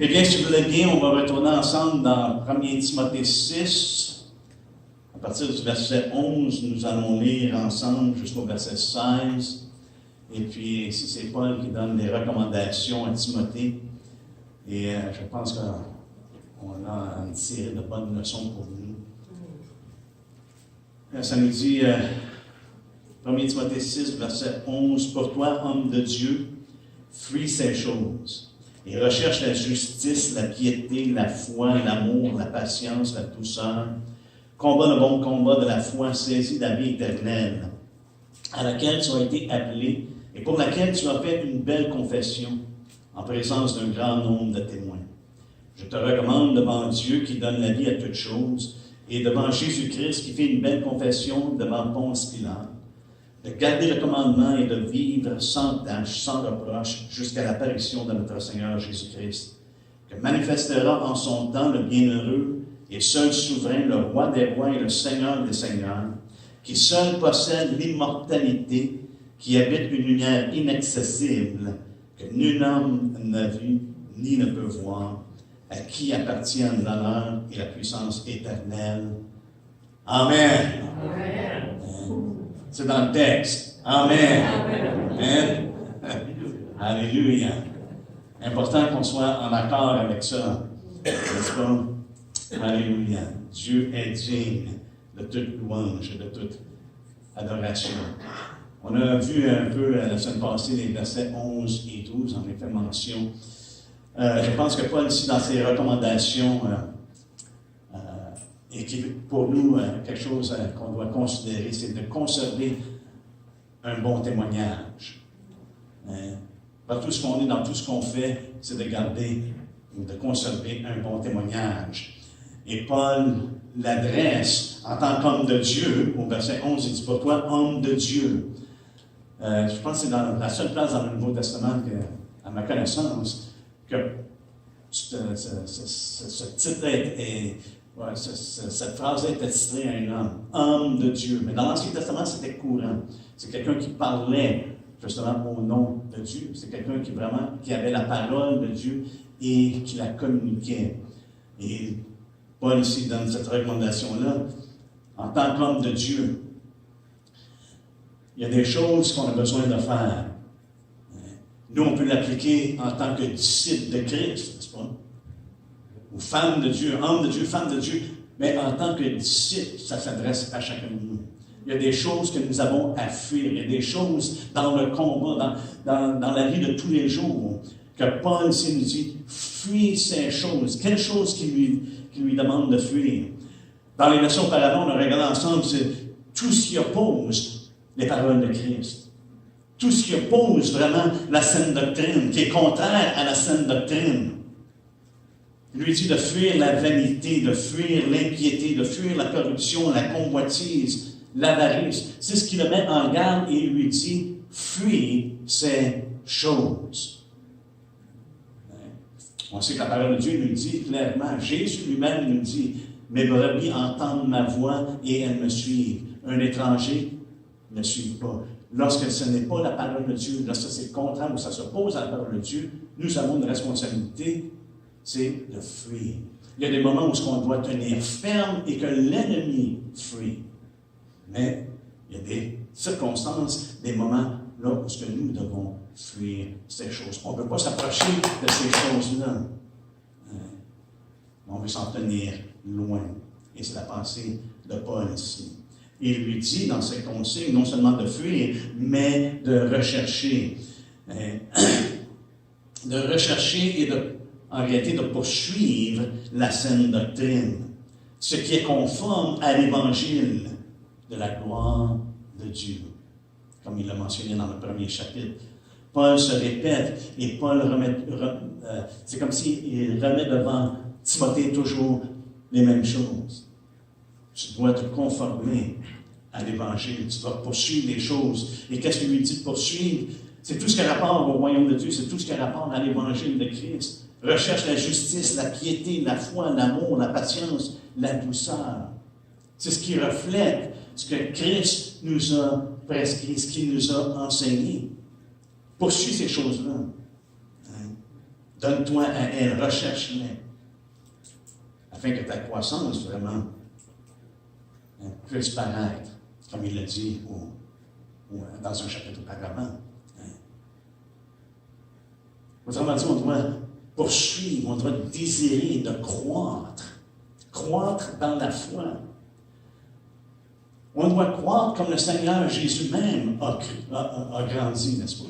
Eh bien, si vous voulez bien, on va retourner ensemble dans 1 Timothée 6. À partir du verset 11, nous allons lire ensemble jusqu'au verset 16. Et puis, ici, c'est Paul qui donne des recommandations à Timothée. Et je pense qu'on a une série de bonnes leçons pour nous. Ça nous dit, 1 Timothée 6, verset 11, « Pour toi, homme de Dieu, fuis ces choses, et recherche la justice, la piété, la foi, l'amour, la patience, la douceur. Combat le bon combat de la foi, saisis la vie éternelle, à laquelle tu as été appelé, et pour laquelle tu as fait une belle confession, en présence d'un grand nombre de témoins. Je te recommande devant Dieu qui donne la vie à toutes choses, et devant Jésus-Christ qui fait une belle confession devant Ponce Pilate, de garder le commandement et de vivre sans tache, sans reproche, jusqu'à l'apparition de notre Seigneur Jésus-Christ, que manifestera en son temps le bienheureux et seul souverain, le roi des rois et le Seigneur des seigneurs, qui seul possède l'immortalité, qui habite une lumière inaccessible, que nul homme n'a vu ni ne peut voir, à qui appartiennent l'honneur et la puissance éternelle. Amen. Amen. C'est dans le texte. Amen. Amen. Alléluia. Important qu'on soit en accord avec ça. N'est-ce pas? Alléluia. Dieu est digne de toute louange et de toute adoration. On a vu un peu la semaine passée les versets 11 et 12, en a fait mention. Je pense que Paul, ici, dans ses recommandations, et qui, pour nous, quelque chose qu'on doit considérer, c'est de conserver un bon témoignage. Partout ce qu'on est, dans tout ce qu'on fait, c'est de garder ou de conserver un bon témoignage. Et Paul l'adresse en tant qu'homme de Dieu, au verset 11, il dit « Pour toi, homme de Dieu ». Je pense que c'est dans la seule place dans le Nouveau Testament, à ma connaissance, que ce titre cette phrase était titrée à un homme de Dieu. Mais dans l'Ancien Testament, c'était courant. C'est quelqu'un qui parlait justement au nom de Dieu. C'est quelqu'un qui avait la parole de Dieu et qui la communiquait. Et Paul ici donne cette recommandation-là. En tant qu'homme de Dieu, il y a des choses qu'on a besoin de faire. Nous, on peut l'appliquer en tant que disciple de Christ, n'est-ce pas? Ou femme de Dieu, homme de Dieu, femme de Dieu. Mais en tant que disciple, ça s'adresse à chacun de nous. Il y a des choses que nous avons à fuir. Il y a des choses dans le combat, dans la vie de tous les jours, que Paul ici nous dit, fuis ces choses. Quelles choses qui lui demande de fuir? Dans les leçons auparavant, on a regardé ensemble, c'est tout ce qui oppose les paroles de Christ. Tout ce qui oppose vraiment la saine doctrine, qui est contraire à la saine doctrine. Il lui dit de fuir la vanité, de fuir l'impiété, de fuir la corruption, la convoitise, l'avarice. C'est ce qui le met en garde et il lui dit, fuis ces choses. On sait que la parole de Dieu nous dit clairement, Jésus lui-même nous dit, mes brebis entendent ma voix et elles me suivent. Un étranger ne suit pas. Lorsque ce n'est pas la parole de Dieu, lorsque c'est contraire ou ça s'oppose à la parole de Dieu, nous avons une responsabilité, c'est de fuir. Il y a des moments où on doit tenir ferme et que l'ennemi fuit. Mais il y a des circonstances, des moments là où nous devons fuir ces choses. On ne peut pas s'approcher de ces choses-là. On veut s'en tenir loin. Et c'est la pensée de Paul ici. Il lui dit dans ses consignes, non seulement de fuir, mais de rechercher. De rechercher et en réalité de poursuivre la saine doctrine. Ce qui est conforme à l'évangile de la gloire de Dieu. Comme il l'a mentionné dans le premier chapitre. Paul se répète et Paul c'est comme s'il remet devant Timothée toujours les mêmes choses. Tu dois te conformer à l'Évangile. Tu dois poursuivre les choses. Et qu'est-ce qu'il lui dit de poursuivre? C'est tout ce qui a rapport au royaume de Dieu. C'est tout ce qui a rapport à l'Évangile de Christ. Recherche la justice, la piété, la foi, l'amour, la patience, la douceur. C'est ce qui reflète ce que Christ nous a prescrit, ce qu'il nous a enseigné. Poursuis ces choses-là. Donne-toi à elle, recherche-les, afin que ta croissance vraiment puisse paraître, comme il l'a dit dans un chapitre auparavant. Autrement dit, on doit poursuivre, on doit désirer de croître dans la foi. On doit croître comme le Seigneur Jésus même a grandi, n'est-ce pas?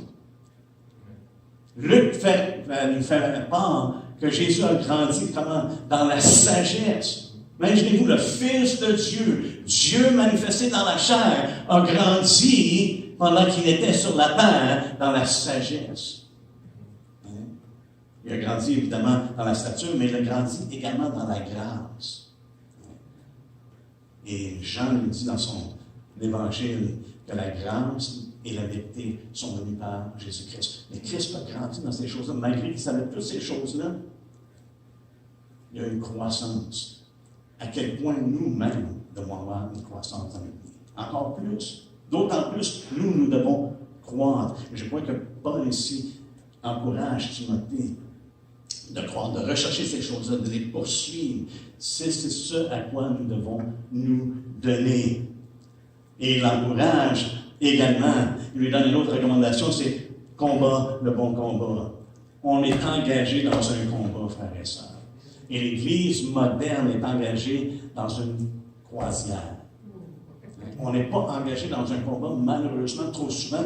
Luc nous fait part que Jésus a grandi comment? Dans la sagesse. Imaginez-vous, le Fils de Dieu, Dieu manifesté dans la chair, a grandi pendant qu'il était sur la terre dans la sagesse. Il a grandi évidemment dans la stature, mais il a grandi également dans la grâce. Et Jean nous dit dans son évangile que la grâce et la vérité sont venues par Jésus-Christ. Mais Christ a grandi dans ces choses-là. Malgré qu'il savait toutes ces choses-là, il y a une croissance. À quel point nous-mêmes devons avoir une croissance dans notre vie. Encore plus, d'autant plus, nous devons croître. Et je crois que Paul ici encourage Timothée de croire, de rechercher ces choses-là, de les poursuivre. C'est ce à quoi nous devons nous donner. Et il l'encourage également. Il lui donne une autre recommandation, c'est combat le bon combat. On est engagé dans un combat, frères et sœurs. Et l'Église moderne est engagée dans une croisière. On n'est pas engagé dans un combat, malheureusement, trop souvent.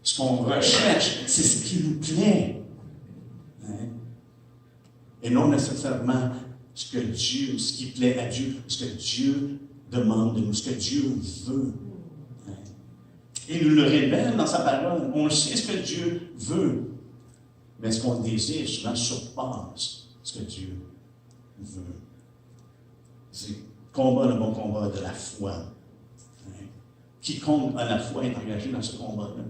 Ce qu'on recherche, c'est ce qui nous plaît. Et non nécessairement ce qui plaît à Dieu, ce que Dieu demande de nous, ce que Dieu veut. Il nous le révèle dans sa parole. On sait ce que Dieu veut. Mais ce qu'on désire souvent surpasse ce que Dieu veut. C'est combat, le bon combat de la foi. Quiconque a la foi est engagé dans ce combat-là.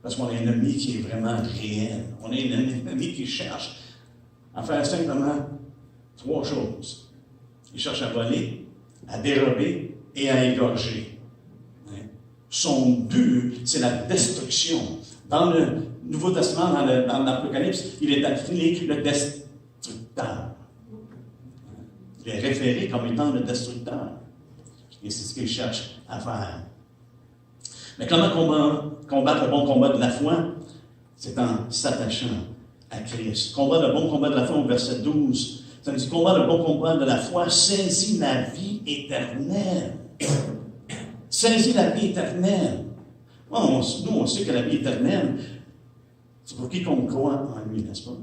Parce qu'on a un ennemi qui est vraiment réel. On a un ennemi qui cherche à faire simplement 3 choses. Il cherche à voler, à dérober et à égorger. Son but, c'est la destruction. Dans le Nouveau Testament, dans l'Apocalypse, il est appelé le destructeur. Il est référé comme étant le destructeur. Et c'est ce qu'il cherche à faire. Mais comment combattre le bon combat de la foi? C'est en s'attachant à Christ. Combat le bon combat de la foi, au verset 12. Ça nous dit, combat le bon combat de la foi, saisis la vie éternelle. Saisis la vie éternelle. Nous, on sait que la vie éternelle, c'est pour quiconque croit en lui, n'est-ce pas?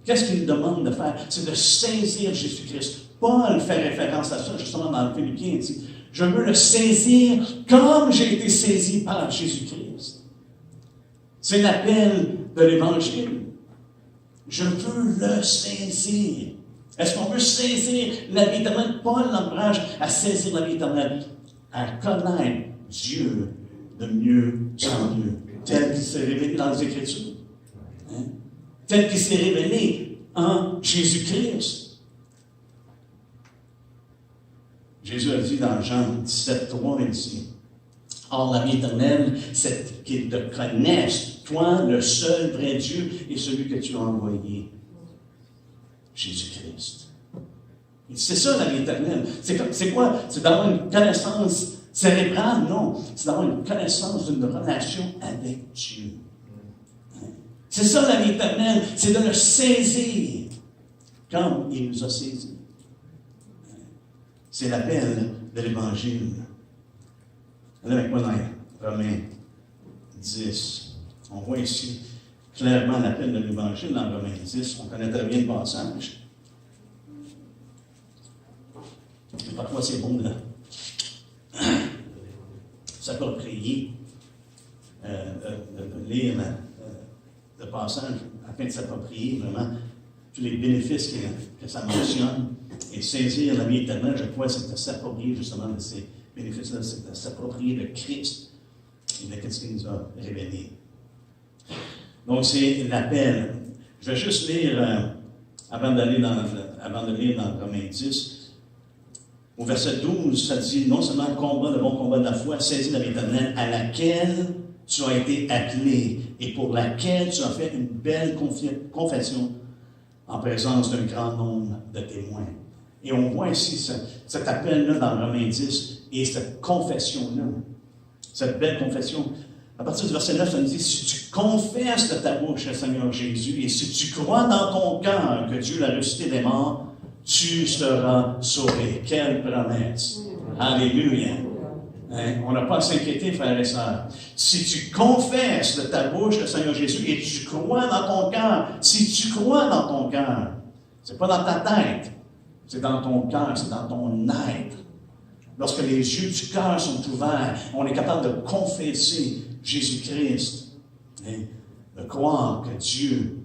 Qu'est-ce qu'il nous demande de faire? C'est de saisir Jésus-Christ. Paul fait référence à ça, justement, dans le Philippiens. Il dit, je veux le saisir comme j'ai été saisi par Jésus-Christ. C'est l'appel de l'Évangile. Je veux le saisir. Est-ce qu'on peut saisir la vie éternelle? Paul l'encourage à saisir la vie éternelle, à connaître Dieu de mieux en mieux, tel qu'il s'est révélé dans les Écritures, tel qu'il s'est révélé en Jésus-Christ. Jésus a dit dans Jean 17:3, il dit, or la vie éternelle, c'est qu'ils te connaissent, toi, le seul vrai Dieu, et celui que tu as envoyé, Jésus-Christ. C'est ça la vie éternelle. C'est quoi? C'est d'avoir une connaissance cérébrale? Non. C'est d'avoir une connaissance d'une relation avec Dieu. C'est ça la vie éternelle. C'est de le saisir comme il nous a saisis. C'est l'appel de l'Évangile. Allez avec moi dans Romains 10. On voit ici clairement l'appel de l'Évangile dans Romains 10. On connaît très bien le passage. Et parfois, c'est bon de s'approprier, de lire le passage afin de s'approprier vraiment tous les bénéfices que ça mentionne. Et saisir la vie éternelle, je crois, c'est de s'approprier justement de ces bénéfices-là, c'est de s'approprier de Christ et de ce qu'il nous a révélé. Donc, c'est l'appel. Je vais juste lire, avant de lire dans Romains 10, au verset 12, ça dit, non seulement combat, le bon combat de la foi, saisis la vie éternelle à laquelle tu as été appelé et pour laquelle tu as fait une belle confession en présence d'un grand nombre de témoins. Et on voit ici cet appel-là dans Romains 10 et cette confession-là, cette belle confession. À partir du verset 9, ça nous dit, si tu confesses de ta bouche le Seigneur Jésus et si tu crois dans ton cœur que Dieu l'a ressuscité des morts, tu seras sauvé. Quelle promesse! Alléluia! Hein? On n'a pas à s'inquiéter, frères et sœurs. Si tu confesses de ta bouche le Seigneur Jésus et tu crois dans ton cœur, si tu crois dans ton cœur, c'est pas dans ta tête, c'est dans ton cœur, c'est dans ton être. Lorsque les yeux du cœur sont ouverts, on est capable de confesser Jésus-Christ, hein, de croire que Dieu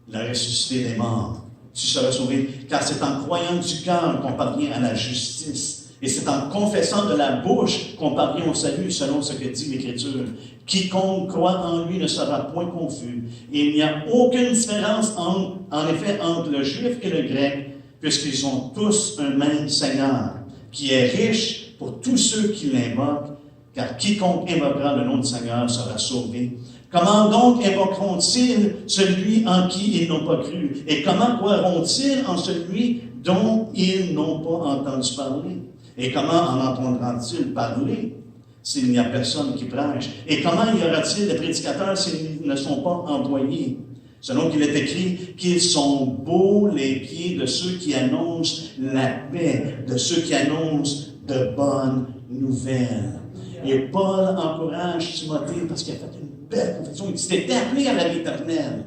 l'a ressuscité des morts. Tu seras sauvé, car c'est en croyant du cœur qu'on parvient à la justice. Et c'est en confessant de la bouche qu'on parvient au salut, selon ce que dit l'Écriture. Quiconque croit en lui ne sera point confus. Et il n'y a aucune différence, en effet, entre le juif et le grec, puisqu'ils ont tous un même Seigneur, qui est riche pour tous ceux qui l'invoquent, car quiconque invoquera le nom du Seigneur sera sauvé. Comment donc invoqueront-ils celui en qui ils n'ont pas cru? Et comment croiront-ils en celui dont ils n'ont pas entendu parler? Et comment en entendront-ils parler s'il n'y a personne qui prêche? Et comment y aura-t-il des prédicateurs s'ils ne sont pas envoyés? Selon qu'il est écrit qu'ils sont beaux les pieds de ceux qui annoncent la paix, de ceux qui annoncent de bonnes nouvelles. Et Paul encourage Timothée parce qu'il a fait une belle confession. Il dit, t'es appelé à la vie éternelle.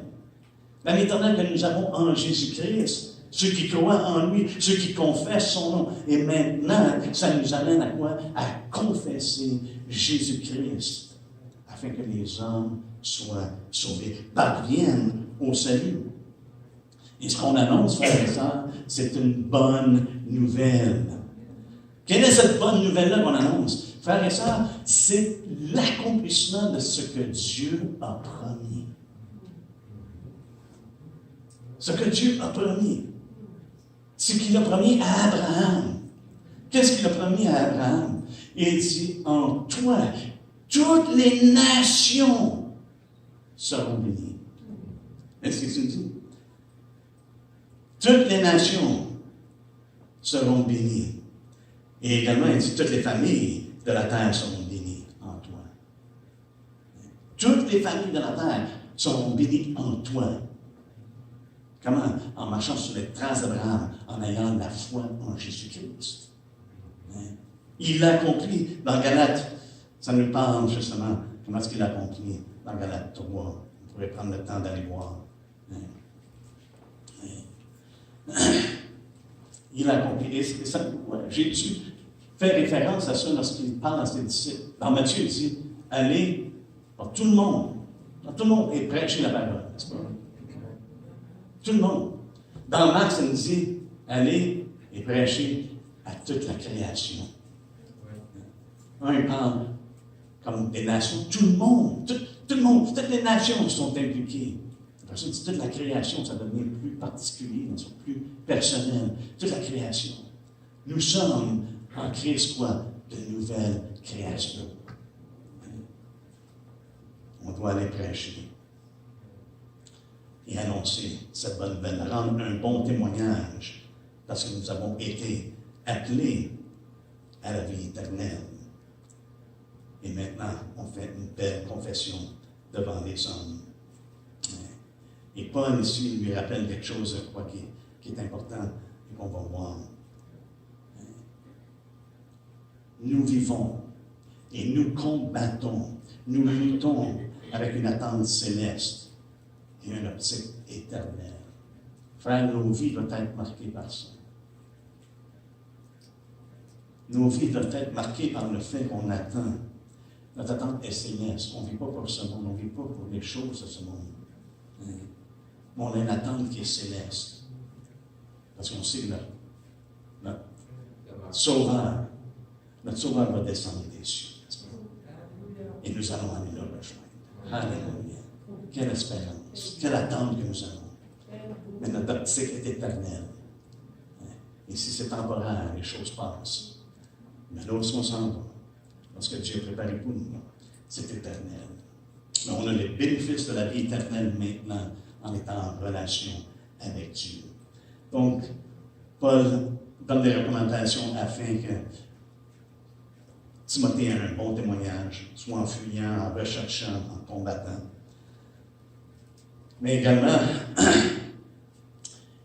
La vie éternelle que nous avons en Jésus-Christ. Ceux qui croient en lui, ceux qui confessent son nom. Et maintenant, ça nous amène à quoi? À confesser Jésus-Christ, afin que les hommes soient sauvés, parviennent au salut. Et ce qu'on annonce, frères et sœurs, c'est une bonne nouvelle. Quelle est cette bonne nouvelle-là qu'on annonce? Frères et sœurs, c'est l'accomplissement de ce que Dieu a promis. Ce que Dieu a promis. Ce qu'il a promis à Abraham. Qu'est-ce qu'il a promis à Abraham? Il dit, en toi, toutes les nations seront bénies. Est-ce qu'il dit? Toutes les nations seront bénies. Et également, il dit, toutes les familles de la terre seront bénies en toi. Toutes les familles de la terre seront bénies en toi. Comment? En marchant sur les traces d'Abraham, en ayant la foi en Jésus-Christ. Il l'a accompli dans Galates. Ça nous parle justement comment est-ce qu'il l'a accompli dans Galates 3. On pourrait prendre le temps d'aller voir. Il l'a accompli. Et ça, Jésus fait référence à ça lorsqu'il parle à ses disciples. Dans Matthieu, il dit, allez par tout le monde, et prêchez la parole. N'est-ce pas? Tout le monde. Dans Marc, ça nous dit, allez et prêchez à toute la création. Un parle comme des nations, tout le monde, tout le monde, toutes les nations sont impliquées. Après ça, toute la création, ça devient plus particulier, plus personnel. Toute la création. Nous sommes en Christ, quoi? De nouvelles créations. On doit aller prêcher et annoncer cette bonne nouvelle, rendre un bon témoignage, parce que nous avons été appelés à la vie éternelle. Et maintenant, on fait une belle confession devant les hommes. Et Paul ici lui rappelle quelque chose, je crois, qui est important et qu'on va voir. Nous vivons et nous combattons, nous luttons avec une attente céleste et une optique éternelle. Frère, nos vies doivent être marquées par ça. Nos vies doivent être marquées par le fait qu'on attend. Notre attente est céleste. On ne vit pas pour ce monde, on ne vit pas pour les choses de ce monde. Mais on a une attente qui est céleste. Parce qu'on sait que notre Sauveur va descendre des cieux. Et nous allons aller le rejoindre. Alléluia. Quelle espérance, quelle attente que nous avons. Mais notre optique est éternelle. Et si c'est temporaire, les choses passent. Mais lorsqu'on s'en va, lorsque Dieu a préparé pour nous, c'est éternel. Mais on a les bénéfices de la vie éternelle maintenant en étant en relation avec Dieu. Donc, Paul donne des recommandations afin que Timothée ait un bon témoignage, soit en fuyant, en recherchant, en combattant. Mais également,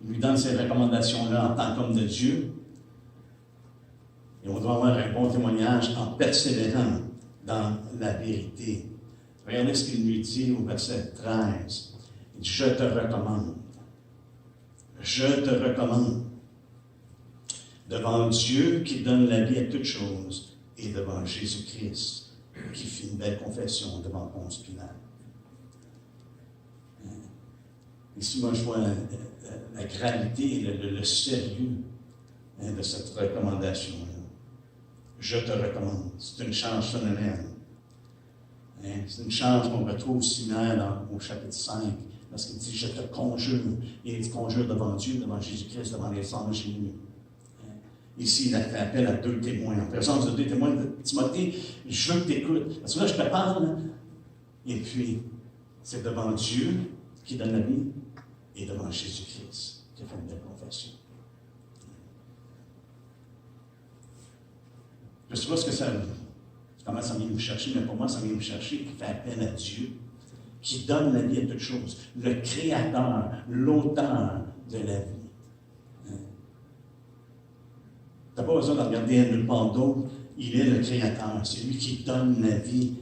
il lui donne ces recommandations-là en tant qu'homme de Dieu. Et on doit avoir un bon témoignage en persévérant dans la vérité. Regardez ce qu'il lui dit au verset 13. Il dit, « Je te recommande. Je te recommande. Devant Dieu qui donne la vie à toutes choses et devant Jésus-Christ qui fit une belle confession devant Ponce Pilate. » Ici, moi, je vois la gravité et le sérieux de cette recommandation-là. Je te recommande. C'est une charge solennelle. C'est une charge qu'on retrouve similaire au chapitre 5, lorsqu'il dit « Je te conjure ». Il dit « Conjure devant Dieu, devant Jésus-Christ, devant les anges génus ». Ici, il a fait appel à 2 témoins. En présence de 2 témoins de Timothée, je veux que tu écoutes. Parce que là, je te parle, et puis, c'est devant Dieu qui donne la vie, et devant Jésus-Christ qui a fait une belle confession. Je ne sais pas ce que ça veut. Comment ça vient nous chercher, mais pour moi, ça vient nous chercher qui fait appel à Dieu, qui donne la vie à toutes choses, le créateur, l'auteur de la vie. Tu n'as pas besoin de regarder nulle part d'autre. Il est le créateur. C'est lui qui donne la vie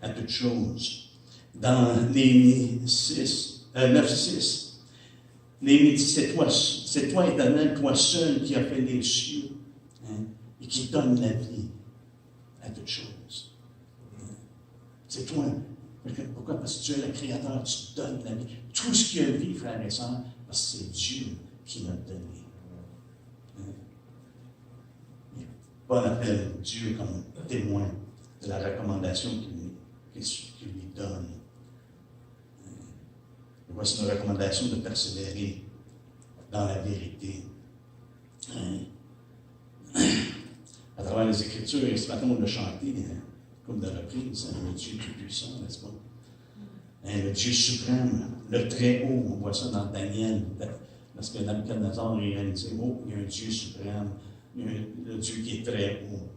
à toutes choses. Dans Néhémie 9:6, Néhémie dit, c'est toi, éternel, toi seul qui as fait les cieux, et qui donne la vie à toutes choses. C'est toi. Pourquoi? Parce que tu es le créateur, tu donnes la vie. Tout ce qui a vie, frères et sœurs, parce que c'est Dieu qui l'a donné. Paul appelle Dieu comme témoin de la recommandation qu'il lui donne. Voici une recommandation de persévérer dans la vérité. À travers les Écritures, et ce matin on l'a chanté, comme de reprise, le Dieu tout-puissant, n'est-ce pas? Le Dieu suprême, le Très-Haut, on voit ça dans Daniel, lorsque Nabuchodonosor a réalisé, oh, il y a un Dieu suprême, le Dieu qui est très haut.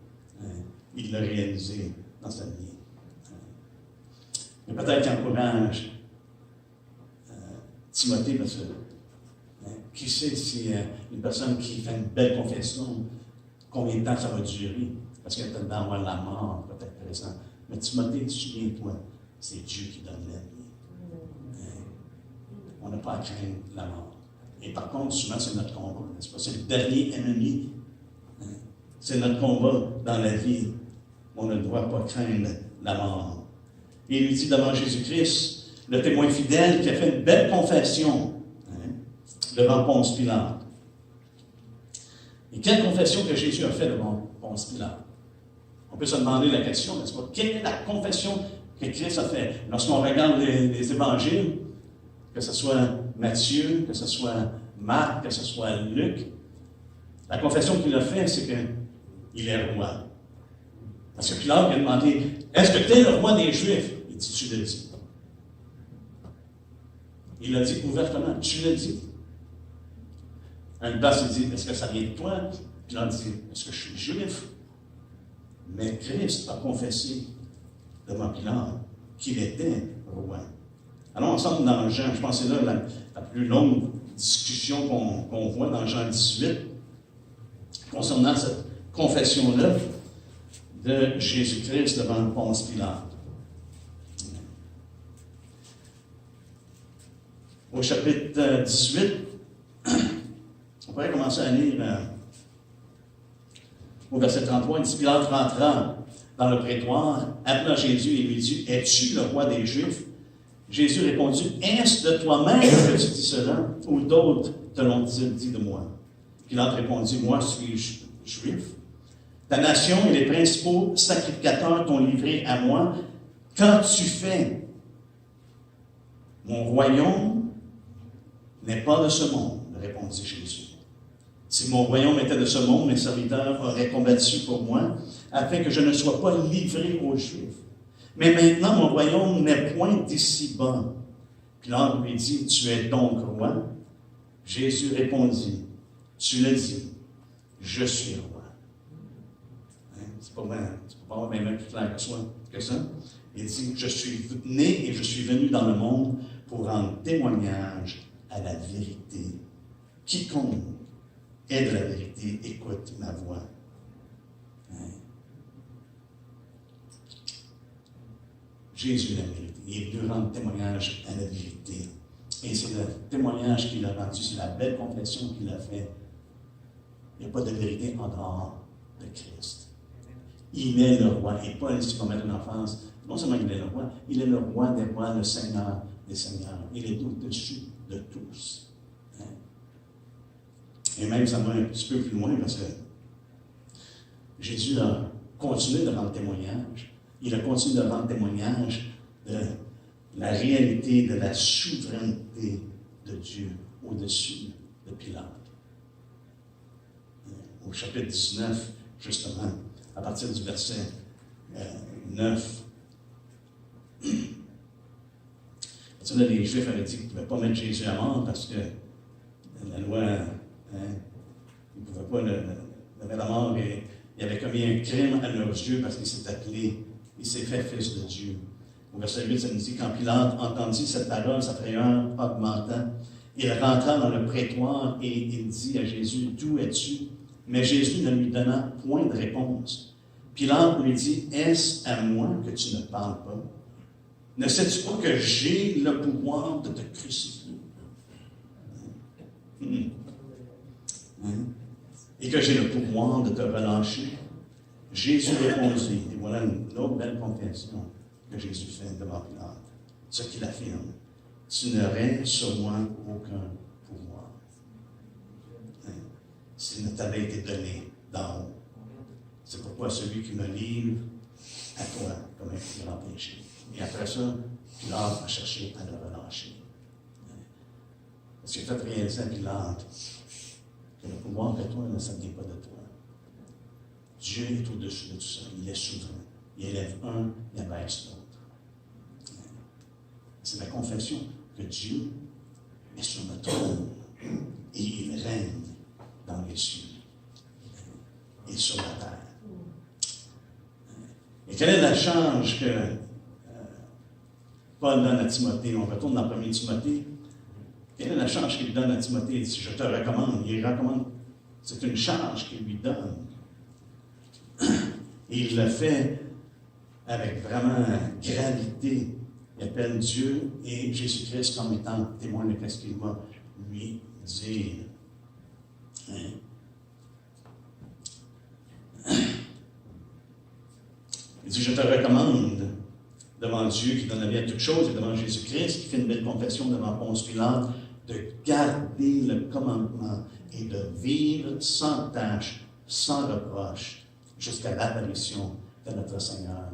Il l'a réalisé dans sa vie. Mais peut-être qu'il encourage Timothée, parce que qui sait si une personne qui fait une belle confession, combien de temps ça va durer? Parce qu'elle peut avoir la mort, peut-être présent. Mais Timothée, souviens-toi, c'est Dieu qui donne la vie. On n'a pas à craindre la mort. Et par contre, souvent, c'est notre combat, n'est-ce pas? C'est le dernier ennemi. C'est notre combat dans la vie. On ne doit pas craindre la mort. Et il lui dit devant Jésus-Christ, le témoin fidèle qui a fait une belle confession devant Ponce Pilate. Et quelle confession que Jésus a fait devant Ponce Pilate? On peut se demander la question, n'est-ce pas? Quelle est la confession que Christ a fait? Lorsqu'on regarde les évangiles, que ce soit Matthieu, que ce soit Marc, que ce soit Luc, la confession qu'il a faite, c'est qu'il est roi. Parce que Pilate lui a demandé, est-ce que tu es le roi des Juifs? Il dit, tu le dis. Il a dit ouvertement, tu le dis. À une place, il dit, est-ce que ça vient de toi? Pilate dit, est-ce que je suis juif? Mais Christ a confessé devant Pilate qu'il était roi. Alors, ensemble dans Jean, je pense que c'est là la plus longue discussion qu'on voit dans Jean 18 concernant cette confession-là de Jésus-Christ devant Ponce Pilate. Au chapitre 18, on pourrait commencer à lire au verset 33, il dit, Pilate rentra dans le prétoire, appela Jésus et lui dit, es-tu le roi des Juifs? Jésus répondit, est-ce de toi-même que tu dis cela, ou d'autres te l'ont-ils dit de moi? Pilate répondit, moi, je suis juif. Ta nation et les principaux sacrificateurs t'ont livré à moi. Qu'as-tu fait? Mon royaume n'est pas de ce monde, répondit Jésus. Si mon royaume était de ce monde, mes serviteurs auraient combattu pour moi, afin que je ne sois pas livré aux Juifs. Mais maintenant, mon royaume n'est point d'ici-bas. Pilate lui dit, tu es donc roi? Jésus répondit, tu l'as dit, je suis roi. Hein? C'est pas même plus clair que ça. Il dit, je suis né et je suis venu dans le monde pour rendre témoignage à la vérité. Quiconque est de la vérité, écoute ma voix. Hein? Jésus est la vérité. Il est venu rendre témoignage à la vérité. Et c'est le témoignage qu'il a rendu, c'est la belle confession qu'il a faite. Il n'y a pas de vérité en dehors de Christ. Il est le roi. Et Paul, si on met une enfance, non seulement il est le roi, il est le roi des rois, le Seigneur des seigneurs. Il est au-dessus de tous. Hein? Et même, ça va un petit peu plus loin, parce que Jésus a continué de rendre témoignage. Il a continué de rendre témoignage de la réalité de la souveraineté de Dieu au-dessus de Pilate. Au chapitre 19, justement, à partir du verset 9, parce que là, les Juifs avaient dit qu'ils ne pouvaient pas mettre Jésus à mort parce que la loi, ils ne pouvaient pas le mettre à mort et il avait commis un crime à leurs yeux parce qu'il s'est fait fils de Dieu. Au verset 8, ça nous dit, quand Pilate entendit cette parole, sa frayeur augmenta. Il rentra dans le prétoire et il dit à Jésus, d'où es-tu? Mais Jésus ne lui donna point de réponse. Pilate lui dit, est-ce à moi que tu ne parles pas? Ne sais-tu pas que j'ai le pouvoir de te crucifier? Et que j'ai le pouvoir de te relâcher? Jésus répondit, et voilà une autre belle confession que Jésus fait devant Pilate. Ce qu'il affirme, tu n'aurais sur moi aucun pouvoir. S'il ne t'avait été donné d'en haut. C'est pourquoi celui qui me livre à toi comme un plus grand péché. Et après ça, Pilate a cherché à le relâcher. Parce qu'il a fait réaliser à Pilate que le pouvoir de toi ne s'abdique pas de toi. Dieu est au-dessus de tout ça. Il est souverain. Il élève un, il abaisse l'autre. C'est la confession que Dieu est sur le trône et il règne dans les cieux et sur la terre. Et quelle est la charge que Paul donne à Timothée? On retourne dans 1er Timothée. Quelle est la charge qu'il donne à Timothée? Il dit, je te recommande. Il recommande. C'est une charge qu'il lui donne. Et il le fait avec vraiment gravité. Il appelle Dieu et Jésus-Christ comme étant témoin de ce qu'il va lui dire. Hein? Il dit, je te recommande devant Dieu qui donne la vie à toutes choses et devant Jésus-Christ qui fait une belle confession devant Ponce Pilate de garder le commandement et de vivre sans tâche, sans reproche jusqu'à l'apparition de notre Seigneur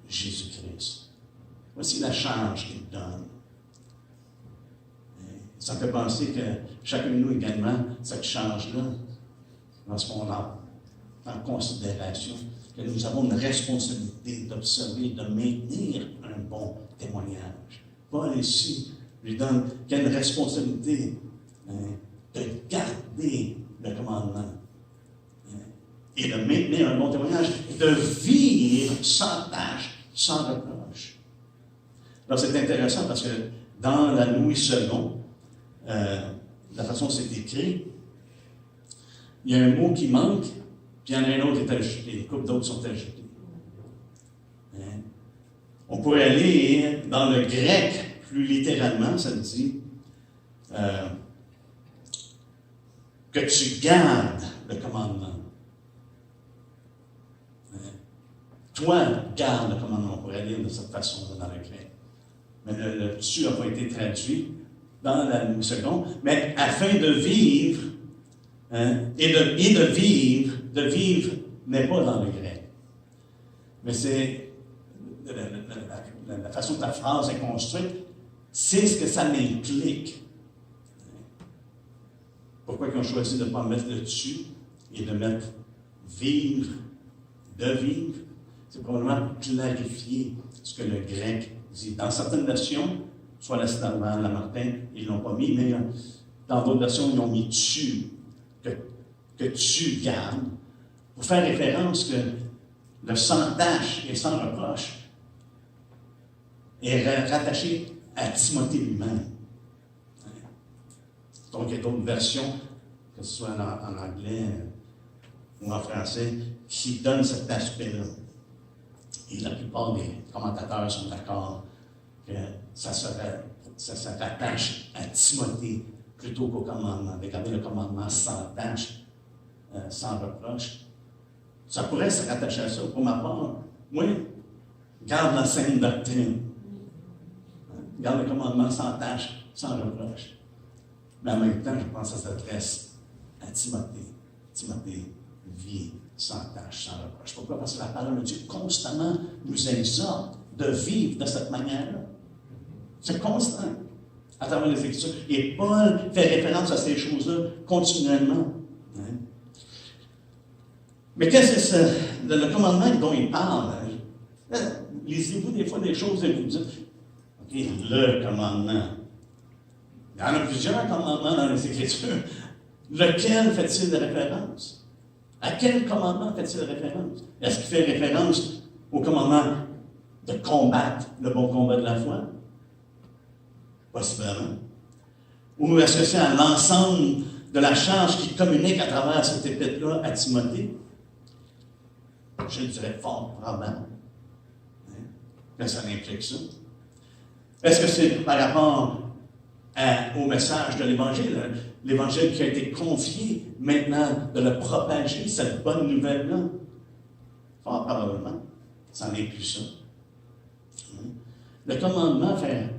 Jésus-Christ. Voici la charge qu'il donne. Ça me fait penser que chacun de nous également, cette charge-là, lorsqu'on a en considération que nous avons une responsabilité d'observer, de maintenir un bon témoignage. Paul ici lui donne qu'il y a une responsabilité de garder le commandement et de maintenir un bon témoignage, de vivre sans tâche, sans reproche. Alors c'est intéressant parce que dans la Louis II, la façon dont c'est écrit, il y a un mot qui manque, puis il y en a un autre qui est ajouté, une couple d'autres sont ajoutés. Hein? On pourrait aller dans le grec, plus littéralement, ça dit que tu gardes le commandement. Hein? Toi, garde le commandement. On pourrait lire de cette façon dans le grec. Mais le tu n'a pas été traduit dans la seconde, mais afin de vivre, hein, et de vivre n'est pas dans le grec. Mais c'est la façon dont ta phrase est construite, c'est ce que ça m'implique. Pourquoi ils ont choisi de ne pas mettre le tu et de mettre vivre, de vivre? C'est probablement clarifier ce que le grec dit. Dans certaines versions, soit la Starman, la Martin, ils ne l'ont pas mis, mais dans d'autres versions, ils ont mis tu, que tu gardes, pour faire référence que le sans tâche et sans reproche est rattaché à Timothée lui-même. Donc, il y a d'autres versions, que ce soit en anglais ou en français, qui donnent cet aspect-là. Et la plupart des commentateurs sont d'accord que ça se rattache à Timothée plutôt qu'au commandement. Regardez le commandement sans tâche, sans reproche. Ça pourrait se rattacher à ça. Pour ma part, moi, garde la saine doctrine. Garde le commandement sans tâche, sans reproche. Mais en même temps, je pense que ça s'adresse à Timothée. Timothée vit sans tâche, sans reproche. Pourquoi? Parce que la parole de Dieu constamment nous exhorte de vivre de cette manière-là. C'est constant à travers les Écritures. Et Paul fait référence à ces choses-là continuellement. Hein? Mais qu'est-ce que c'est le commandement dont il parle? Hein? Lisez-vous des fois des choses et vous dites, OK, le commandement. Il y en a plusieurs commandements dans les Écritures. Lequel fait-il référence? À quel commandement fait-il référence? Est-ce qu'il fait référence au commandement de combattre le bon combat de la foi? Possiblement. Ou est-ce que c'est à l'ensemble de la charge qui communique à travers cette épître-là à Timothée? Je dirais fort probablement. Que ça implique ça. Est-ce que c'est par rapport au message de l'Évangile? L'Évangile qui a été confié maintenant de le propager, cette bonne nouvelle-là? Fort probablement. Ça inclut ça. Le commandement fait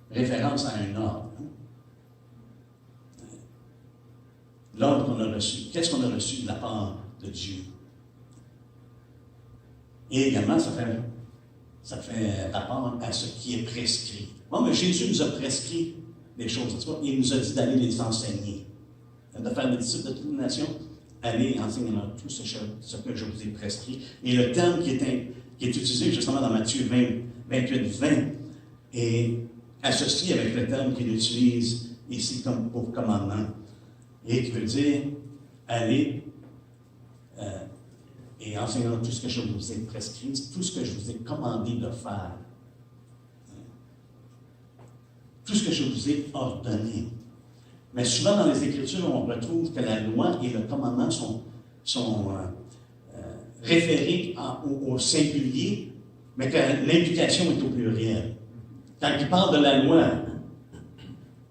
référence à un ordre. L'ordre qu'on a reçu. Qu'est-ce qu'on a reçu de la part de Dieu? Et également, ça fait rapport à ce qui est prescrit. Bon, mais Jésus nous a prescrit des choses. Tu vois? Il nous a dit d'aller les enseigner. De faire des disciples de toutes les nations, aller enseigner tout ce que je vous ai prescrit. Et le terme qui est utilisé justement dans Matthieu 28-20 est associé avec le terme qu'il utilise ici comme pour commandement. Et qui veut dire aller et enseignant tout ce que je vous ai prescrit, tout ce que je vous ai commandé de faire. Tout ce que je vous ai ordonné. Mais souvent dans les Écritures, on retrouve que la loi et le commandement sont référés au singulier, mais que l'implication est au pluriel. Quand il parle de la loi,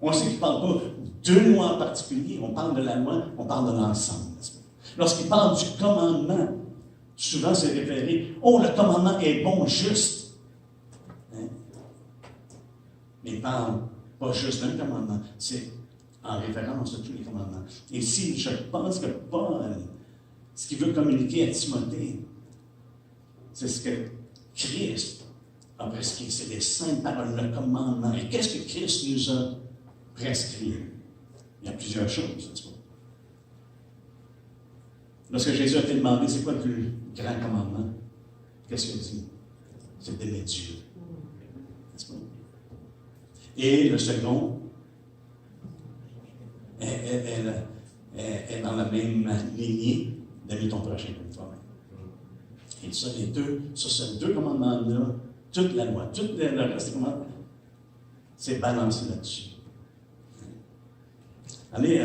on sait qu'il ne parle pas de loi en particulier, on parle de la loi, on parle de l'ensemble. Lorsqu'il parle du commandement, souvent c'est référé, le commandement est bon, juste. Hein? Mais il ne parle pas juste d'un commandement, c'est en référence de tous les commandements. Et si je pense que Paul, ce qu'il veut communiquer à Timothée, c'est ce que Christ a prescrit, c'est les saintes paroles, le commandement. Et qu'est-ce que Christ nous a prescrit? Il y a plusieurs choses, n'est-ce pas? Lorsque Jésus a été demandé, c'est quoi le plus grand commandement? Qu'est-ce qu'il dit? C'est d'aimer Dieu. N'est-ce pas? Et le second est dans la même lignée d'aimer ton prochain comme toi-même. Et ça, sur ces deux commandements-là, toute la loi, tout le reste des commandements, c'est balancé là-dessus. Allez,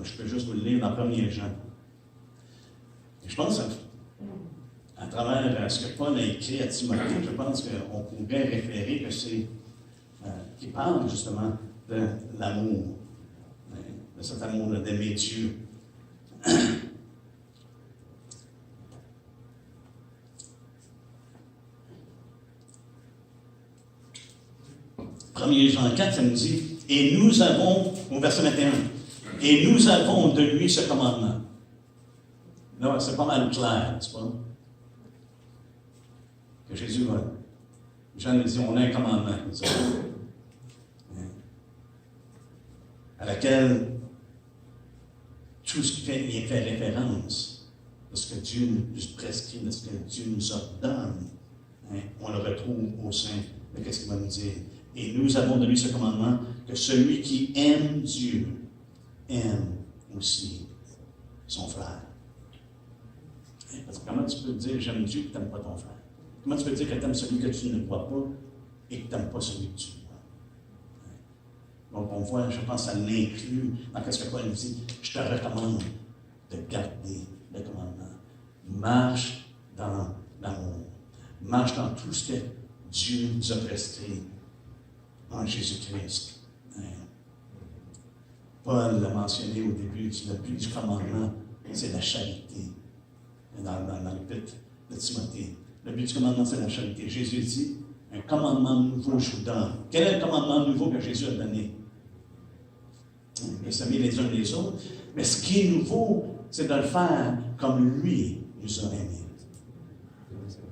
je peux juste vous le lire dans 1er Jean. Et je pense à travers ce que Paul a écrit à Timothée, je pense qu'on pourrait référer que c'est qui parle justement de l'amour, de cet amour d'aimer Dieu. 1er Jean 4, ça nous dit, et nous avons, au verset 21, et nous avons de lui ce commandement. Là, c'est pas mal clair, n'est-ce pas? Que Jésus va. Jean nous dit, on a un commandement, à laquelle tout ce qui y fait référence de ce que Dieu nous prescrit, de ce que Dieu nous ordonne. Hein, on le retrouve au sein de ce qu'il va nous dire. Et nous avons donné ce commandement que celui qui aime Dieu aime aussi son frère. Hein, parce que comment tu peux dire j'aime Dieu et que tu n'aimes pas ton frère? Comment tu peux dire que tu aimes celui que tu ne vois pas et que tu n'aimes pas celui que tu vois? Hein? Donc on voit, je pense, ça l'inclut dans ce que Paul nous dit. Je te recommande de garder le commandement. Marche dans l'amour. Marche dans tout ce que Dieu nous a prescrit en Jésus-Christ. Hein? Paul l'a mentionné au début, le but du commandement, c'est la charité. Dans l'épître de Timothée. Le but du commandement, c'est la charité. Jésus dit, un commandement nouveau je vous donne. Quel est le commandement nouveau que Jésus a donné? De s'aimer les uns les autres. Mais ce qui est nouveau, c'est de le faire comme lui nous a aimés.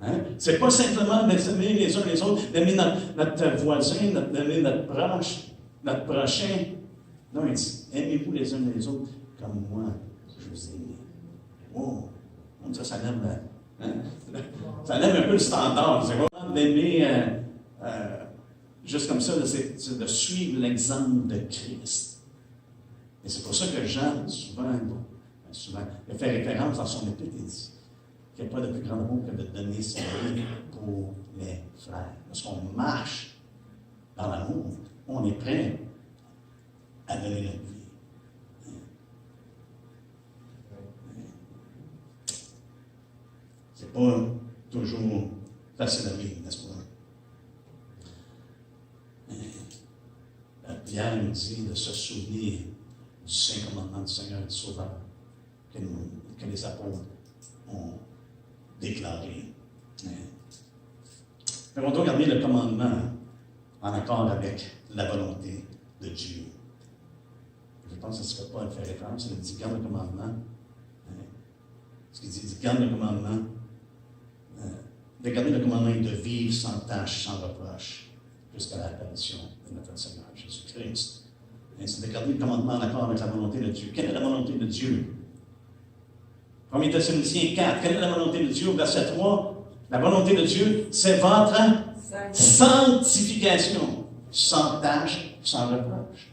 Hein? Ce n'est pas simplement d'aimer les uns les autres, d'aimer notre voisin, d'aimer notre proche, notre prochain. Non, il dit, aimez-vous les uns les autres comme moi, je vous ai aimé. Oh, ça lève, hein? Ça lève un peu le standard. C'est pas d'aimer juste comme ça, c'est de suivre l'exemple de Christ. Et c'est pour ça que Jean, souvent, il fait référence dans son épître, il dit qu'il n'y a pas de plus grand amour que de donner sa vie pour les frères. Lorsqu'on marche dans l'amour, on est prêt à donner notre vie. C'est pas toujours facile à vivre, n'est-ce pas? Pierre nous dit de se souvenir du Saint commandement du Seigneur et du Sauveur que les apôtres ont déclaré. Mais on doit garder le commandement en accord avec la volonté de Dieu. Je pense que ce que Paul fait référence, il dit garde le commandement. Ce qu'il dit garde le commandement. De garder le commandement et de vivre sans tâche, sans reproche, jusqu'à l'apparition de notre Seigneur Jésus-Christ. C'est de garder le commandement en accord avec la volonté de Dieu. Quelle est la volonté de Dieu? 1 Thessaloniciens 4, quelle est la volonté de Dieu? Verset 3, la volonté de Dieu, c'est votre sanctification, sans tâche, sans reproche.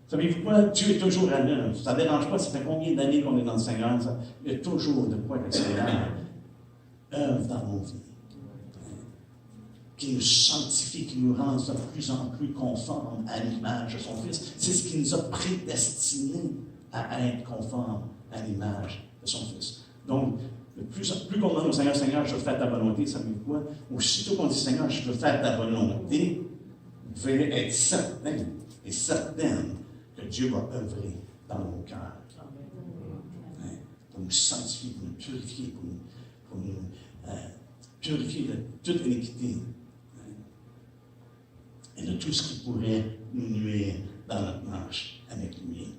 Savez-vous quoi? Dieu est toujours à l'œuvre. Ça ne dérange pas, ça fait combien d'années qu'on est dans le Seigneur? Il y a toujours de quoi que le Seigneur œuvre dans nos vies. Qui nous sanctifie, qui nous rend de plus en plus conformes à l'image de son Fils. C'est ce qui nous a prédestinés à être conformes à l'image de son Fils. Donc, plus qu'on demande au Seigneur, Seigneur, je veux faire ta volonté, savez-vous quoi? Aussitôt qu'on dit, Seigneur, je veux faire ta volonté, vous devez être certain et certaine que Dieu va œuvrer dans nos cœurs. Pour nous sanctifier, pour nous purifier, pour nous purifier de toute iniquité et de tout ce qui pourrait nous nuire dans notre marche avec lui.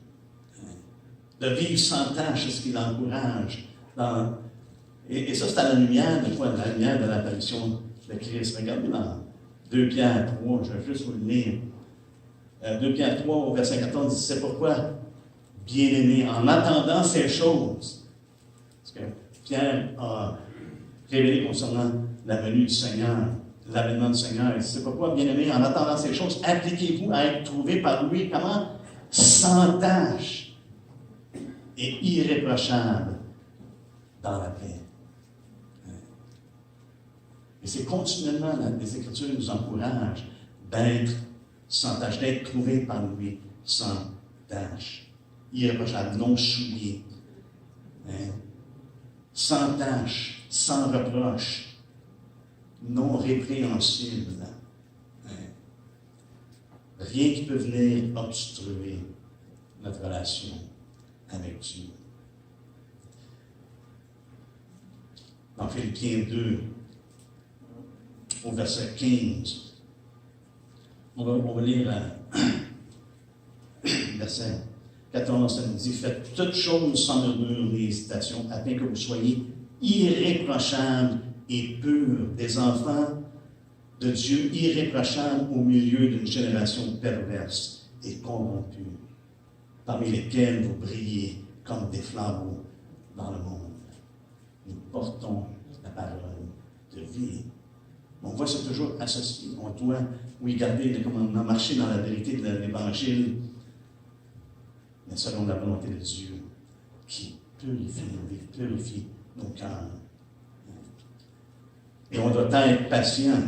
De vivre sans tâche, c'est ce qui l'encourage. Et ça, c'est à la lumière de quoi? À la lumière de l'apparition de Christ. Regardez dans 2 Pierre 3, je vais juste vous le lire. 2 Pierre 3, au verset 14, dit, c'est pourquoi, bien-aimés, en attendant ces choses, parce que Pierre a révélé concernant la venue du Seigneur, l'avènement du Seigneur. C'est pourquoi, bien-aimés, en attendant ces choses, appliquez-vous à être trouvés par lui, comment? Sans tâche et irréprochable dans la paix. Et c'est continuellement, les Écritures nous encouragent d'être sans tâche, d'être trouvés par lui sans tâche, irréprochable, non souillé, sans tâche, sans reproche, non répréhensible. Rien qui peut venir obstruer notre relation avec Dieu. Dans Philippiens 2, au verset 15, on va lire verset 14, ça nous dit, faites toutes choses sans murmure ni hésitation, afin que vous soyez irréprochables et purs, des enfants de Dieu irréprochables au milieu d'une génération perverse et corrompue, parmi lesquels vous brillez comme des flambeaux dans le monde. Nous portons la parole de vie. On voit ça toujours associé. On doit, oui, garder les commandements, marcher dans la vérité de l'Évangile, mais selon la volonté de Dieu, qui purifie nos vies, purifie nos cœurs. Et on doit être patient.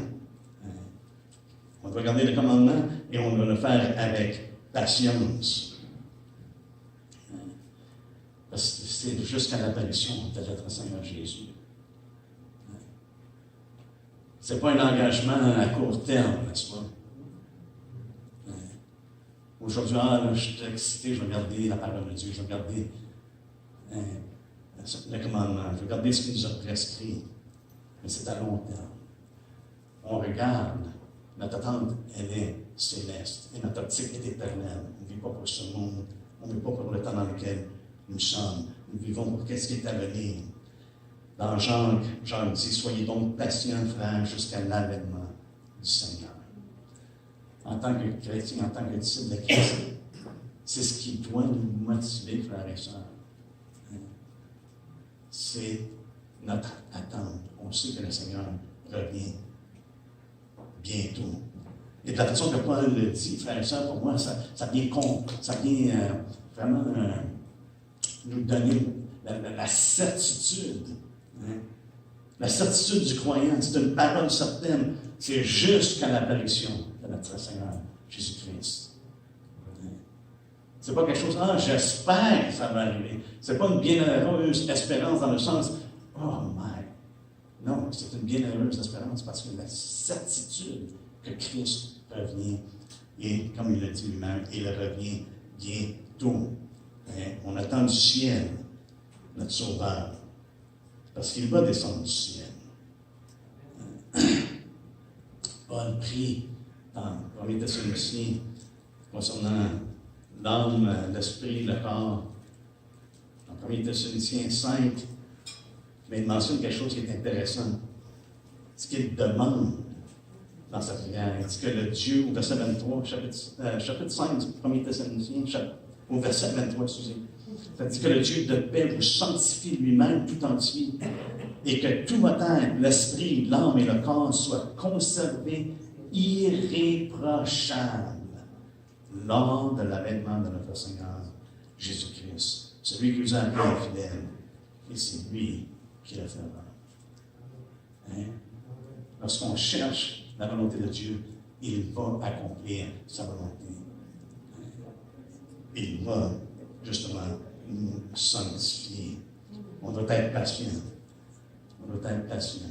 On doit garder les commandements et on doit le faire avec patience. Parce que c'est jusqu'à l'apparition de notre Seigneur Jésus. Ce n'est pas un engagement à court terme, n'est-ce pas? Aujourd'hui, je suis excité, je vais garder la parole de Dieu, je vais garder le commandement, je vais garder ce qu'il nous a prescrit. Mais c'est à long terme. On regarde, notre attente, elle est céleste, et notre optique est éternelle. On ne vit pas pour ce monde, on ne vit pas pour le temps dans lequel nous sommes. Nous vivons pour qu'est-ce qui est à venir. Dans Jean dit, soyez donc patients, frères, jusqu'à l'avènement du Seigneur. En tant que chrétien, en tant que disciple de Christ, c'est ce qui doit nous motiver, frères et sœurs. C'est notre attente. On sait que le Seigneur revient bientôt. Et de la façon que Paul le dit, frères et sœurs, pour moi, ça vient vraiment nous donner la certitude. La certitude du croyant, c'est une parole certaine. C'est jusqu'à l'apparition de notre Seigneur Jésus-Christ. C'est pas quelque chose, j'espère que ça va arriver. C'est pas une bienheureuse espérance dans le sens, oh my. Non, c'est une bienheureuse espérance parce que la certitude que Christ revient, et comme il l'a dit lui-même, il revient bientôt. On attend du ciel notre Sauveur, parce qu'il va descendre du ciel. Paul prie dans 1 Thessaloniciens concernant l'âme, l'esprit, le corps. Dans 1 Thessaloniciens 5, mais il mentionne quelque chose qui est intéressant. Ce qu'il demande dans sa prière. Il dit que le Dieu, au verset 23, chapitre 5 du 1 Thessaloniciens, au verset 23, excusez. Ça dit que le Dieu de paix vous sanctifie lui-même tout entier et que tout votre être, l'esprit, l'âme et le corps soient conservés irréprochables lors de l'avènement de notre Seigneur Jésus-Christ. Celui qui vous a appelé fidèle, et c'est lui qui le fera. Lorsqu'on cherche la volonté de Dieu, il va accomplir sa volonté. Il va justement nous sanctifier. On doit être patient. On doit être patient.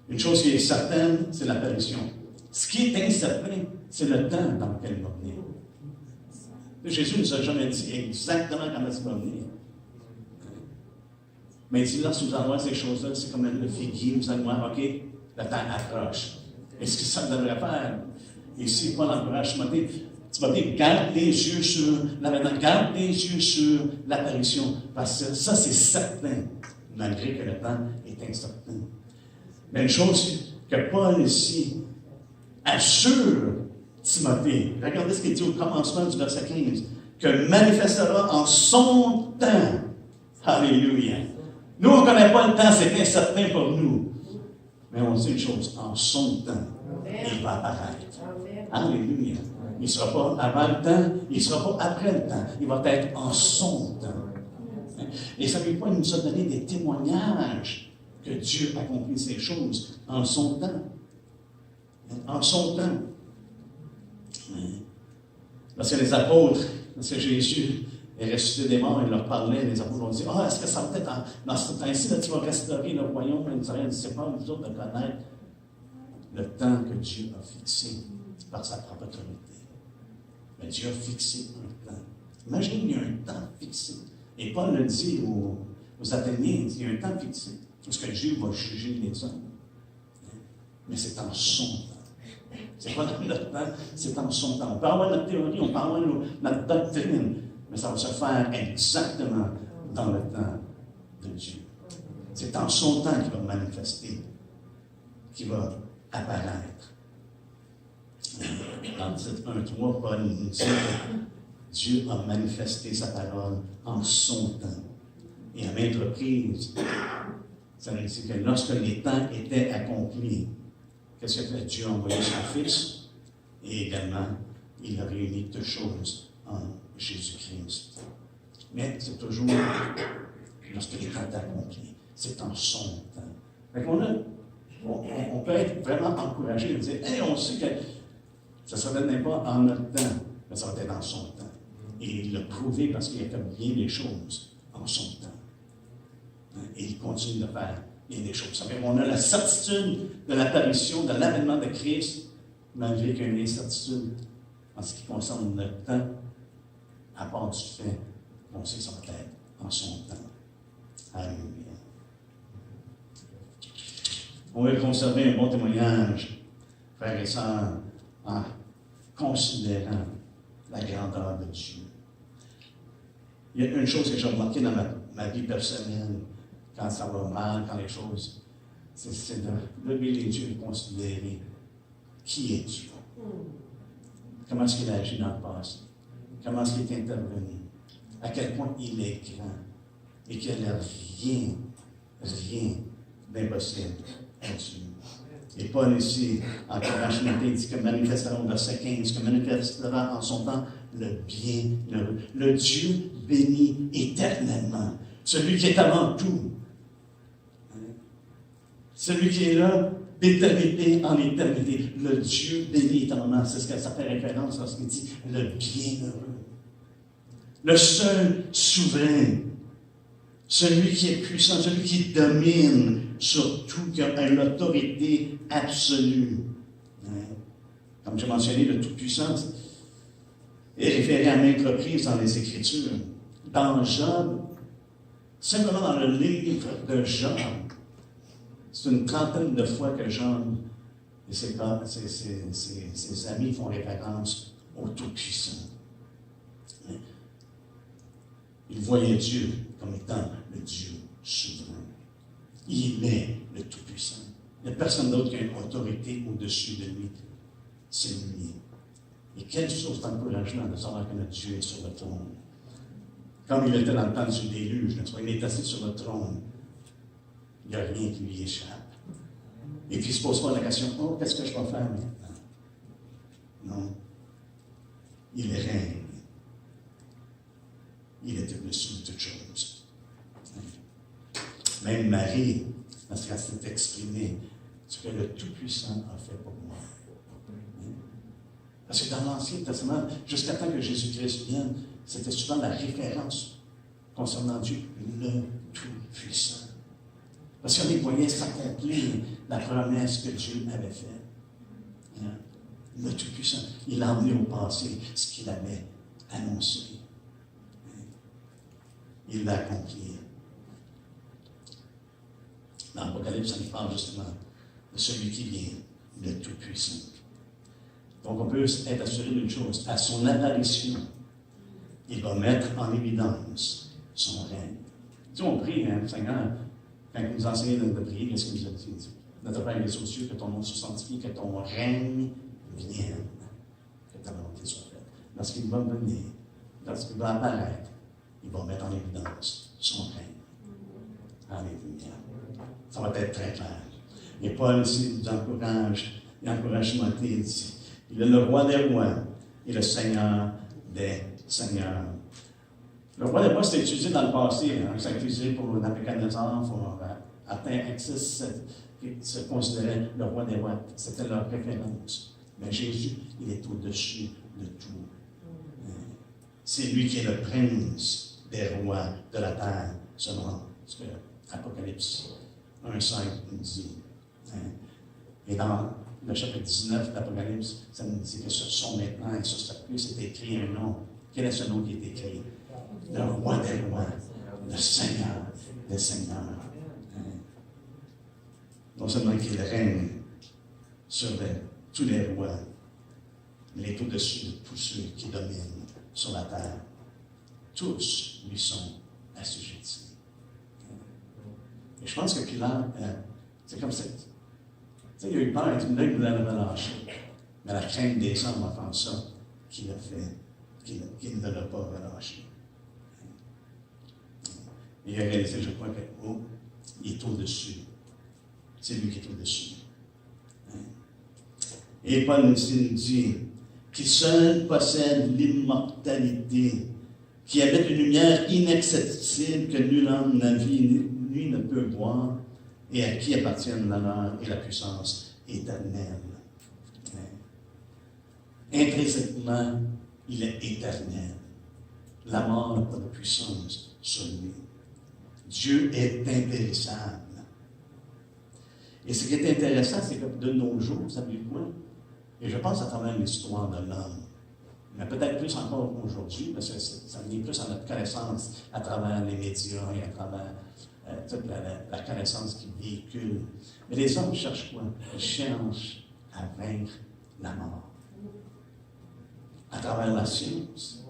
Une chose qui est certaine, c'est l'apparition. Ce qui est incertain, c'est le temps dans lequel il va venir. Jésus ne nous a jamais dit exactement quand il va venir. Mais il dit, lorsque vous allez voir ces choses-là, c'est comme le figuier, vous allez voir, OK, le temps approche. Et ce que ça devrait faire, ici, Paul encourage Timothée, garde les yeux sur l'avènement, garde les yeux sur l'apparition, parce que ça, c'est certain, malgré que le temps est incertain. Mais une chose que Paul ici assure Timothée, regardez ce qu'il dit au commencement du verset 15, que manifestera en son temps. Alléluia. Nous, on ne connaît pas le temps, c'est incertain pour nous. Mais on sait une chose, en son temps, il va apparaître. Alléluia. Il ne sera pas avant le temps, il ne sera pas après le temps. Il va être en son temps. Et ça ne veut pas nous a donné des témoignages que Dieu accomplit ces choses en son temps. En son temps. Lorsque les apôtres, lorsque Jésus est ressuscité des morts, il leur parlait, les apôtres ont dit, est-ce que ça va être dans ce temps-ci, là, tu vas restaurer le royaume, Israël, c'est pas nous autres de connaître le temps que Dieu a fixé par sa propre autorité. Mais Dieu a fixé un temps. Imaginez, il y a un temps fixé. Et Paul le dit aux Athéniens, il dit, il y a un temps fixé. Parce que Dieu va juger les hommes. Mais c'est en son temps. C'est pas dans notre temps, c'est en son temps. On peut avoir notre théorie, on peut avoir notre doctrine, mais ça va se faire exactement dans le temps de Dieu. C'est en son temps qu'il va manifester, qu'il va apparaître. Dans Tite 1:3, Paul nous dit que Dieu a manifesté sa parole en son temps. Et à maintes reprises, Ça nous dit que lorsque les temps étaient accomplis, qu'est-ce que fait Dieu? A envoyé son Fils et également, il a réuni toutes choses en Jésus-Christ. Mais c'est toujours lorsque les temps sont accomplis. C'est en son temps. Fait qu'on on peut être vraiment encouragé de dire, hey, on sait que ça ne se revenait pas en notre temps, mais ça va être en son temps. Et il l'a prouvé parce qu'il a fait bien les choses en son temps. Et il continue de faire bien les choses. On a la certitude de l'apparition, de l'avènement de Christ, malgré qu'il y a une incertitude en ce qui concerne notre temps, à part du fait qu'on sait son être en son temps. Alléluia. On veut conserver un bon témoignage, frères et sœurs, en considérant la grandeur de Dieu. Il y a une chose que j'ai remarquée dans ma vie personnelle, quand ça va mal, quand les choses, c'est de lever les yeux et de considérer qui est Dieu. Comment est-ce qu'il a agi dans le passé? Comment est-ce qu'il est intervenu? À quel point il est grand et qu'il n'y a rien d'impossible à Dieu. Et Paul ici, en Corinthiens, il dit que manifestera au verset 15, que manifestera en son temps le bienheureux, le Dieu béni éternellement, celui qui est avant tout, celui qui est là d'éternité en éternité, le Dieu béni éternellement. C'est ce que ça fait référence lorsqu'il dit le bienheureux, le seul souverain, celui qui est puissant, celui qui domine sur tout, qui a une autorité absolue. Comme j'ai mentionné, le Tout-Puissant est référé à maintes reprises dans les Écritures. Dans Job, simplement dans le livre de Job, c'est une trentaine de fois que Job et ses amis font référence au Tout-Puissant. Ils voyaient Dieu comme étant le Dieu souverain. Il est le Tout-Puissant. Il n'y a personne d'autre qui a une autorité au-dessus de lui. C'est lui. Et quelle source d'encouragement de savoir que notre Dieu est sur le trône. Comme il était dans le temps du déluge, il est assis sur le trône. Il n'y a rien qui lui échappe. Et puis il ne se pose pas la question, oh, qu'est-ce que je vais faire maintenant? Non. Il règne. Il est au-dessus de toutes choses. Même Marie, parce qu'elle s'est exprimée, ce que le Tout-Puissant a fait pour moi. Parce que dans l'Ancien Testament, jusqu'à temps que Jésus-Christ vienne, c'était souvent la référence concernant Dieu, le Tout-Puissant. Parce qu'on voyait s'accomplir la promesse que Dieu avait faite. Le Tout-Puissant, il a emmené au passé ce qu'il avait annoncé. Il l'a accompli. Dans l'Apocalypse, ça nous parle justement de celui qui vient, le Tout-Puissant. Donc, on peut être assuré d'une chose. À son apparition, il va mettre en évidence son règne. Tu sais, on prie, hein, Seigneur, quand il nous enseigne de prier, qu'est-ce qu'il nous a dit? Notre Père qui est aux cieux, que ton nom soit sanctifié, que ton règne vienne, que ta volonté soit faite. Lorsqu'il va venir, lorsqu'il va apparaître, il va mettre en évidence son règne. Alléluia. Ça va être très clair. Et Paul ici nous encourage, il encourage Timothée, il dit, il est le roi des rois et le Seigneur des seigneurs. Le roi des rois, c'était utilisé dans le passé. Hein, ça a été utilisé pour Nabuchodonosor, pour Artaxerxès, qui se considérait le roi des rois. C'était leur référence. Mais Jésus, il est au-dessus de tout. C'est lui qui est le prince des rois de la terre, selon ce que Apocalypse 1,5 nous dit. Et dans le chapitre 19 d'Apocalypse, ça nous dit que sur son vêtement et sur sa pluie, c'est écrit un nom. Quel est ce nom qui est écrit? Le roi des rois, le Seigneur des seigneurs. Non seulement qu'il règne sur tous les rois, mais il est au-dessus de tous ceux qui dominent sur la terre. Tous lui sont assujettis. Et je pense que Pilate, c'est comme ça. Tu sais, il a eu peur, il dit, là, il voulait le relâcher. Mais la crainte des hommes a fait en sorte qu'il a fait, qu'il ne l'a pas relâché. Et il a réalisé, je crois, que, oh, Il est au-dessus. C'est lui qui est au-dessus. Et Paul aussi nous dit qu'il seul possède l'immortalité, qui habite une lumière inaccessible que nul homme n'a vu, lui ne peut voir, et à qui appartiennent l'honneur et la puissance éternelle. Intrinsèquement, il est éternel. La mort n'a pas de puissance sur lui. Dieu est impérissable. Et ce qui est intéressant, c'est que de nos jours, vous savez quoi? Et je pense à travers l'histoire de l'homme, mais peut-être plus encore aujourd'hui, parce que ça vient plus à notre connaissance à travers les médias et à travers toute la connaissance qu'ils véhiculent. Mais les hommes cherchent quoi? Ils cherchent à vaincre la mort. À travers la science.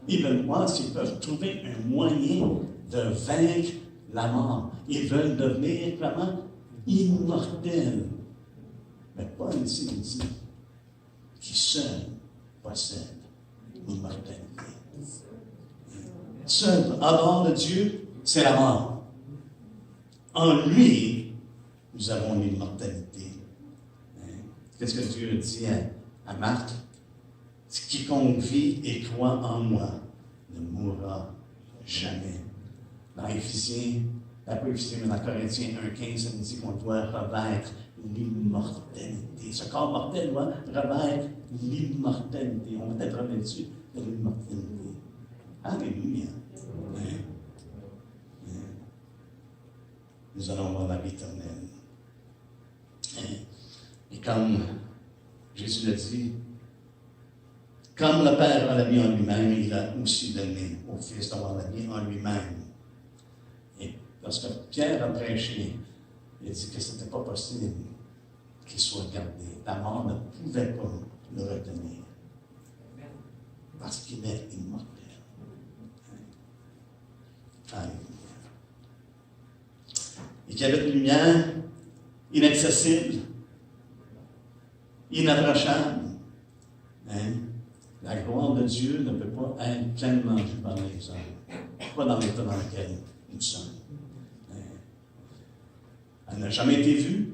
Ils veulent voir s'ils peuvent trouver un moyen de vaincre la mort. Ils veulent devenir vraiment immortels. Mais Paul ici nous dit qu'il seul possède l'immortalité. Seul, en dehors de Dieu, c'est la mort. En lui, nous avons l'immortalité. Qu'est-ce que Dieu dit à Marthe? Quiconque vit et croit en moi ne mourra jamais. Dans Éphésiens, pas Éphésiens, mais dans Corinthiens 1,15, ça nous dit qu'on doit revêtre l'immortalité. Ce corps mortel doit revêtre l'immortalité. On va être revêtu de l'immortalité. Alléluia. Nous allons avoir la vie éternelle. Et comme Jésus l'a dit, comme le Père a la vie en lui-même, il a aussi donné au Fils d'avoir la vie en lui-même. Et lorsque Pierre a prêché, il a dit que ce n'était pas possible qu'il soit gardé. La mort ne pouvait pas le retenir. Parce qu'il est immortel. Alléluia. Et qu'il y avait une lumière inaccessible, inapprochable. La gloire de Dieu ne peut pas être pleinement vue par les hommes. Pas dans l'état dans lequel nous sommes. Elle n'a jamais été vue.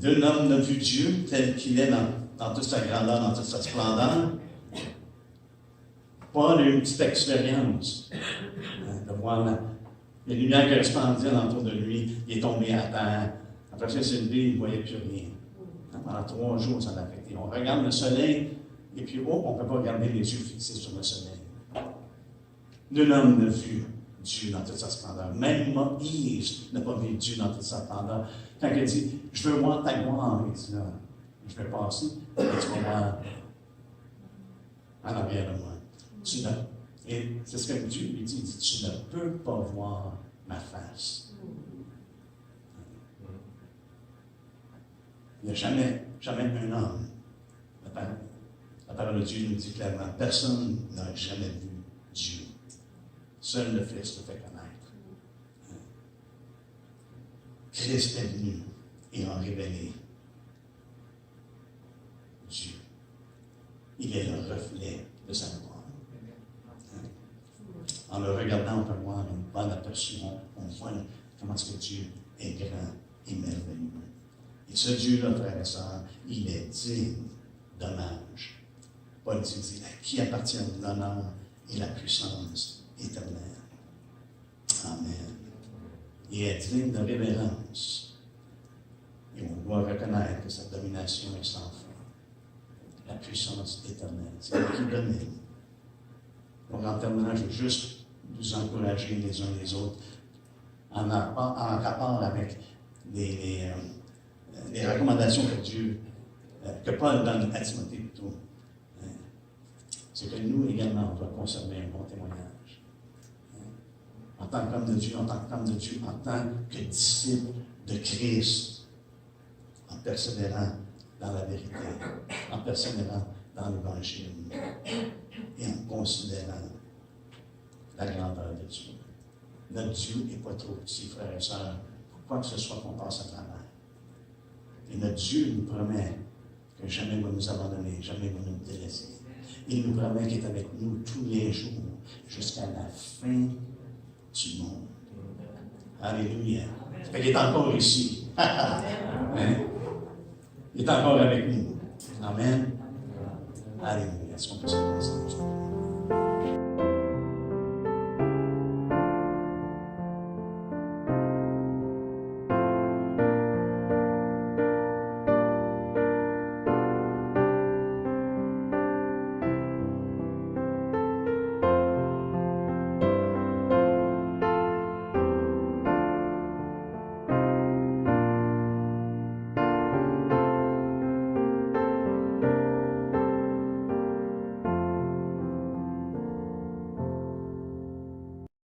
Nul homme n'a vu Dieu tel qu'il est dans toute sa grandeur, dans toute sa splendeur. Paul a eu une petite expérience de voir les lumières qui resplendaient autour de lui. Il est tombé à terre. Après ça, il s'est levé, il ne voyait plus rien. Pendant 3 jours, ça l'a affecté. On regarde le soleil, et puis, on ne peut pas garder les yeux fixés sur le soleil. Nul homme n'a vu Dieu dans toute sa splendeur. Même Moïse n'a pas vu Dieu dans toute sa splendeur. Quand il dit, je veux voir ta gloire, il dit, là, je vais passer, et tu vas voir en arrière de moi. Et c'est ce que Dieu lui dit, il dit, tu ne peux pas voir ma face. Il n'y a jamais un homme. La parole de Dieu nous dit clairement, personne n'a jamais vu Dieu. Seul le Fils le fait connaître. Christ est venu et a révélé Dieu. Il est le reflet de sa gloire. En le regardant, on peut voir une bonne aperçu. On voit comment est-ce que Dieu est grand et merveilleux. Et ce Dieu-là, frères et sœurs, il est digne d'hommage. Paul dit à qui appartient l'honneur et la puissance éternelle. Amen. Il est digne de révérence. Et on doit reconnaître que sa domination est sans fin. La puissance éternelle. C'est lui qui domine. Donc, en terminant, je veux juste vous encourager les uns les autres en rapport avec les recommandations que Dieu, que Paul donne à Timothée plutôt. C'est que nous également, on doit conserver un bon témoignage. En tant qu'homme de Dieu, en tant que femme de Dieu, en tant que disciple de Christ, en persévérant dans la vérité, en persévérant dans l'Évangile et en considérant la grandeur de Dieu. Notre Dieu n'est pas trop petit, frères et sœurs, pour quoi que ce soit qu'on passe à travers. Et notre Dieu nous promet que jamais il va nous abandonner, jamais il va nous délaisser. Il nous promet qu'il est avec nous tous les jours, jusqu'à la fin du monde. Alléluia. Ça fait qu'il est encore ici. Hein? Il est encore avec nous. Amen. Alléluia. Est-ce qu'on peut se faire ensemble?